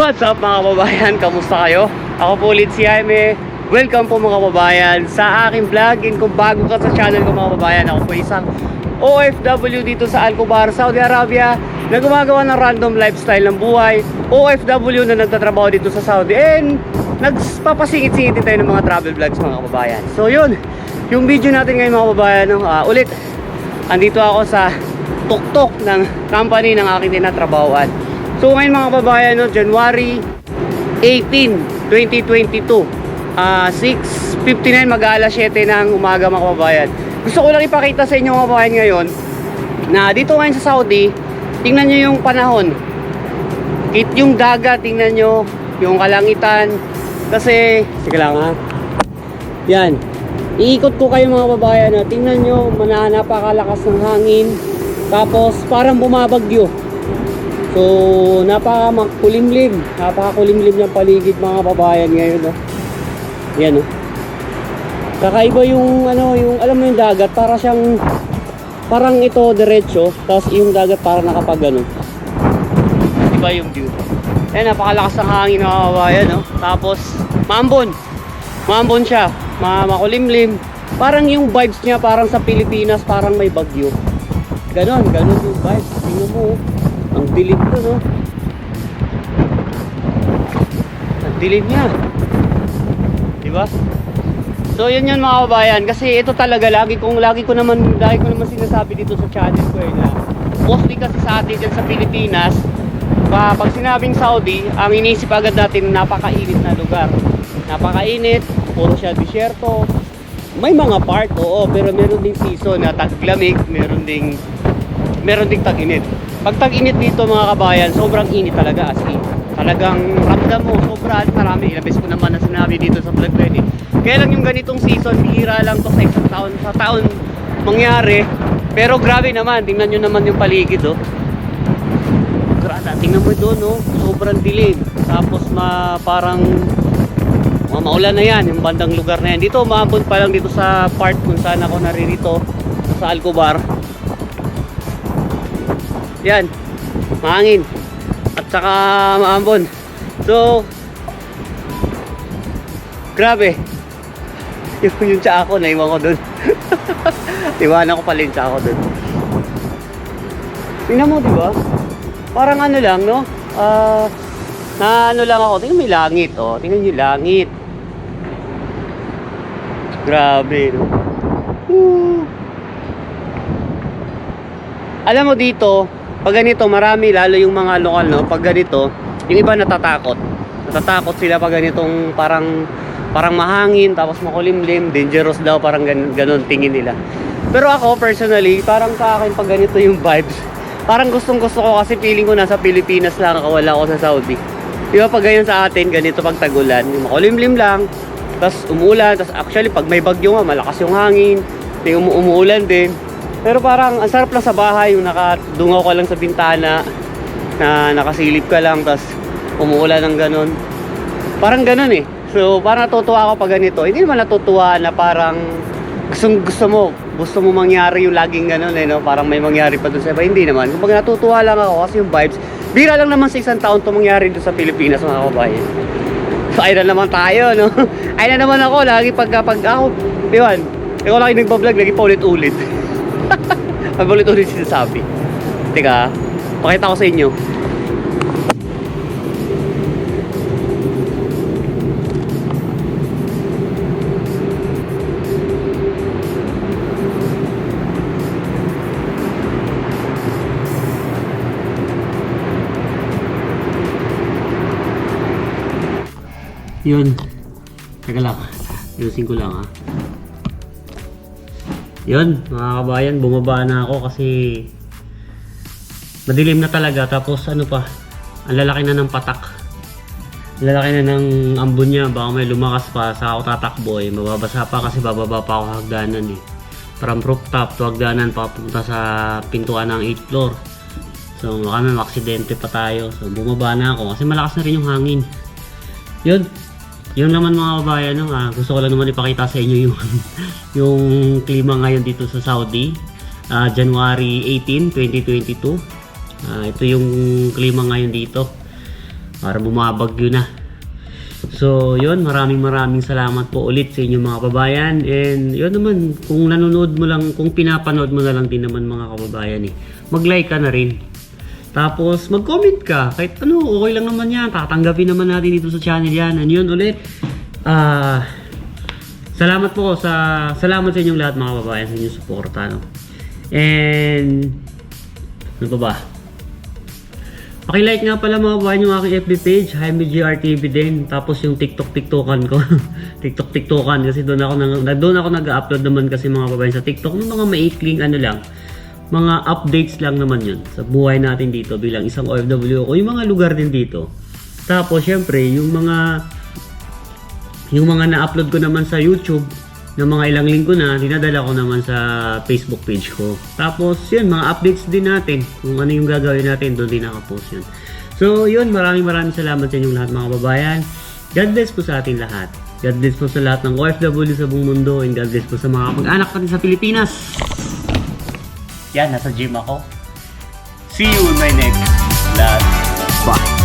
What's up mga kababayan? Kamusta kayo? Ako po ulit si Jaime. Welcome po mga kababayan sa aking vlog. And kung bago ka sa channel ko mga kababayan, ako po isang OFW dito sa Al-Khobar, Saudi Arabia, na gumagawa ng random lifestyle ng buhay. OFW na nagtatrabaho dito sa Saudi, and nagpapasingit-singit tayo ng mga travel vlogs mga kababayan. So yun, yung video natin ngayon mga kababayan, ulit, andito ako sa tuktok ng company ng aking tinatrabahoan. So ngayon mga kababayan, January 18, 2022, 6:59, mag-aalas 7 ng umaga mga kababayan. Gusto ko lang ipakita sa inyo mga kababayan ngayon na dito ngayon sa Saudi, tingnan nyo yung panahon, yung dagat, tingnan nyo yung kalangitan. Kasi, sige lang ha, yan, iikot ko kayo mga kababayan, tingnan nyo, napakalakas ng hangin, tapos parang bumabagyo. So napakakulimlim ng paligid mga kababayan ngayon, no? Yan, no? Kakaiba yung yung alam mo yung dagat, parang ito diretso, tapos yung dagat parang nakapag iba yung view. Ayan, napakalakas ng hangin mga kababayan, no? Tapos maambon siya, makulimlim. Parang yung vibes niya parang sa Pilipinas, parang may bagyo. Ganon yung vibes. Tingnan mo, ang dilim ko, no? Ang dilim niya, diba? So yun mga kababayan, kasi ito talaga lagi ko naman sinasabi dito sa channel ko, na mostly kasi sa atin dyan sa Pilipinas, pag sinabing Saudi, ang iniisip agad natin napakainit na lugar. Napakainit, puro siya disyerto. May mga part, oo, pero meron ding season na taglamig, meron ding tag-init. Pag tag-init dito mga kabayan, sobrang init talaga, as in. Talagang ramdam mo, sobrang marami. Ilabis ko naman na sinabi dito sa vlog ready. Kaya lang yung ganitong season, bihira lang to sa isang taon mangyari. Pero grabe naman, tingnan nyo naman yung paligid, oh. Grabe, tingnan mo doon, oh. Sobrang dilim. Tapos parang maulan na yan, yung bandang lugar na yan. Dito, maambon pa lang dito sa part kung saan ako naririto, sa Al-Khobar. Yan, mahangin at saka maambon. So grabe. Yung tsa ako, naiwan ko dun. Iwanan ko pala yung tsa ako dun. Tingnan mo, diba? Parang lang, no? Na lang ako. Tingnan mo yung langit, oh. Tingnan yung langit. Grabe, no? Alam mo dito, pag ganito, marami, lalo yung mga lokal, no? Pag ganito, yung iba natatakot sila pag ganitong parang mahangin, tapos makulimlim, dangerous daw, parang ganun tingin nila. Pero ako personally, parang sa akin pag ganito yung vibes, parang gustong gusto ko, kasi feeling ko nasa Pilipinas lang ako, wala ako sa Saudi. Di ba pag ganyan sa atin, ganito pag tagulan, yung makulimlim lang, tapos umuulan, tapos actually pag may bagyo nga, malakas yung hangin, yung umuulan din. Pero parang ang sarap lang sa bahay, yung nakadungaw ka lang sa bintana, na nakasilip ka lang, tapos umuulan ng ganun. Parang ganun eh. So parang natutuwa ako pag ganito. Hindi naman natutuwa na parang gusto mo mangyari yung laging ganun, eh, no? Parang may mangyari pa dun sa iba. Hindi naman. Kung natutuwa lang ako kasi yung vibes, bira lang naman sa isang taon to mangyari dun sa Pilipinas mga kabayan. So ayun na naman tayo, no? Ayun na naman ako, lagi pag ako, diwan, ikaw lagi nagbablog, lagi pa ulit-ulit. Pag-ulit-ulit sinasabi. Teka, pakita ko sa inyo. Yun. Teka lang. Ayusin ko lang, ha. Yun, mga kabayan, bumaba na ako kasi madilim na talaga. Tapos ano pa, ang lalaki na ng patak, ang lalaki na ng ambon niya. Baka may lumakas pa sa ako tatakbo, eh. Mababasa pa kasi bababa pa ako hagdanan, eh. From rooftop to hagdanan papunta sa pintuan ng 8th floor. So baka may aksidente pa tayo. So bumaba na ako kasi malakas na rin yung hangin. Yun naman mga kabayan, no? Gusto ko lang naman ipakita sa inyo yung klima ngayon dito sa Saudi. January 18, 2022. Ito yung klima ngayon dito. para bumabagyo na. So, yun, maraming salamat po ulit sa inyong mga kababayan. And yun naman, kung nanonood mo lang, kung pinapanood mo na lang din naman mga kababayan mag-like ka na rin. Tapos, mag-comment ka. Kahit ano, okay lang naman yan. Tatanggapin naman natin dito sa channel yan. And yun ulit, salamat sa inyong lahat mga kababayan sa inyong suporta. No? And, ano pa ba? Paki-like nga pala mga kababayan yung aking FB page, Jaime GR TV din. Tapos yung TikTok-TikTokan ko. TikTok-TikTokan kasi doon ako nag-upload naman kasi mga kababayan sa TikTok ng mga maikling ano lang. Mga updates lang naman yun sa buhay natin dito bilang isang OFW ko. Yung mga lugar din dito. Tapos syempre yung mga na-upload ko naman sa YouTube na mga ilang linggo na, dinadala ko naman sa Facebook page ko. Tapos yun, mga updates din natin. Kung ano yung gagawin natin, doon din nakapost yun. So yun, maraming salamat sa inyong lahat mga kababayan. God bless po sa ating lahat. God bless po sa lahat ng OFW sa buong mundo. And God bless po sa mga pag-anak natin sa Pilipinas. Yan, nasa gym ako. See you in my next vlog. Bye!